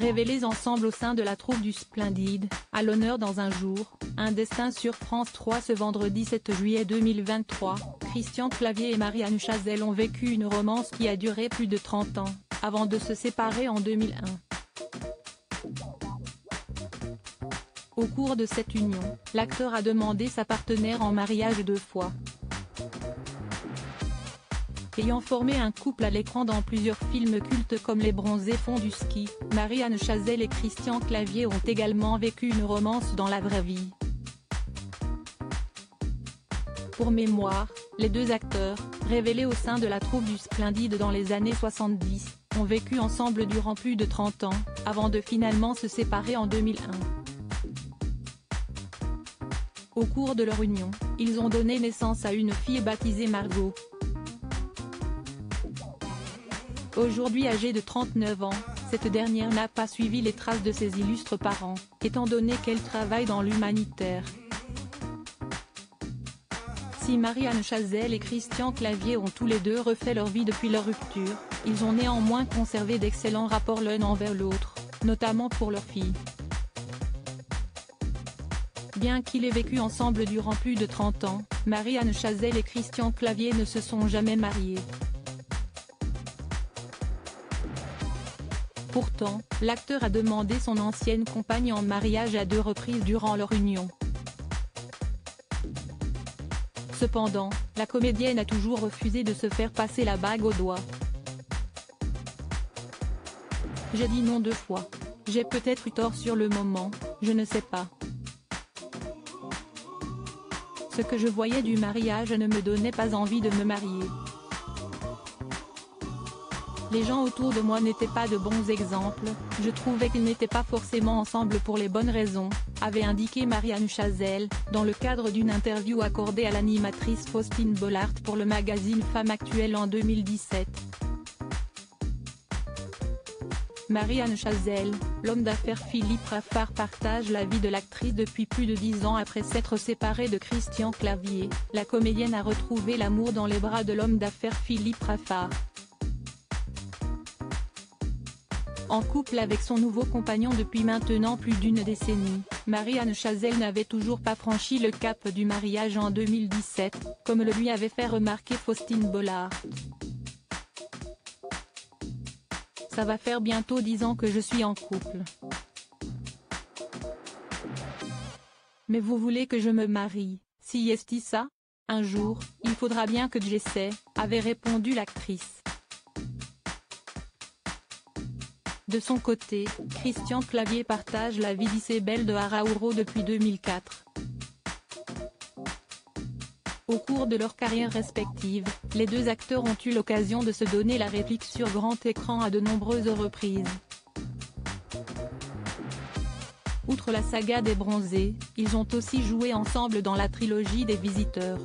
révélés ensemble au sein de la troupe du Splendide, à l'honneur dans un jour, un destin sur France 3 ce vendredi 7 juillet 2023, Christian Clavier et Marie-Anne Chazelle ont vécu une romance qui a duré plus de 30 ans, avant de se séparer en 2001. Au cours de cette union, l'acteur a demandé sa partenaire en mariage 2 fois. Ayant formé un couple à l'écran dans plusieurs films cultes comme Les Bronzés font du ski, Marie-Anne Chazelle et Christian Clavier ont également vécu une romance dans la vraie vie. Pour mémoire, les deux acteurs, révélés au sein de la troupe du Splendide dans les années 70, ont vécu ensemble durant plus de 30 ans, avant de finalement se séparer en 2001. Au cours de leur union, ils ont donné naissance à une fille baptisée Margot. Aujourd'hui âgée de 39 ans, cette dernière n'a pas suivi les traces de ses illustres parents, étant donné qu'elle travaille dans l'humanitaire. Si Marie-Anne Chazelle et Christian Clavier ont tous les deux refait leur vie depuis leur rupture, ils ont néanmoins conservé d'excellents rapports l'un envers l'autre, notamment pour leur fille. Bien qu'ils aient vécu ensemble durant plus de 30 ans, Marie-Anne Chazelle et Christian Clavier ne se sont jamais mariés. Pourtant, l'acteur a demandé son ancienne compagne en mariage à 2 reprises durant leur union. Cependant, la comédienne a toujours refusé de se faire passer la bague au doigt. « J'ai dit non 2 fois. J'ai peut-être eu tort sur le moment, je ne sais pas. Ce que je voyais du mariage ne me donnait pas envie de me marier. Les gens autour de moi n'étaient pas de bons exemples, je trouvais qu'ils n'étaient pas forcément ensemble pour les bonnes raisons », avait indiqué Marie-Anne Chazelle, dans le cadre d'une interview accordée à l'animatrice Faustine Bollaert pour le magazine Femme Actuelle en 2017. Marie-Anne Chazelle, l'homme d'affaires Philippe Raffard partage la vie de l'actrice depuis plus de 10 ans après s'être séparée de Christian Clavier. La comédienne a retrouvé l'amour dans les bras de l'homme d'affaires Philippe Raffard. En couple avec son nouveau compagnon depuis maintenant plus d'une décennie, Marie-Anne Chazelle n'avait toujours pas franchi le cap du mariage en 2017, comme le lui avait fait remarquer Faustine Bollaert. « Ça va faire bientôt 10 ans que je suis en couple. Mais vous voulez que je me marie, si est ça? Un jour, il faudra bien que j'essaie », avait répondu l'actrice. De son côté, Christian Clavier partage la vie d'Isabelle de Araújo depuis 2004. Au cours de leur carrière respective, les deux acteurs ont eu l'occasion de se donner la réplique sur grand écran à de nombreuses reprises. Outre la saga des Bronzés, ils ont aussi joué ensemble dans la trilogie des Visiteurs.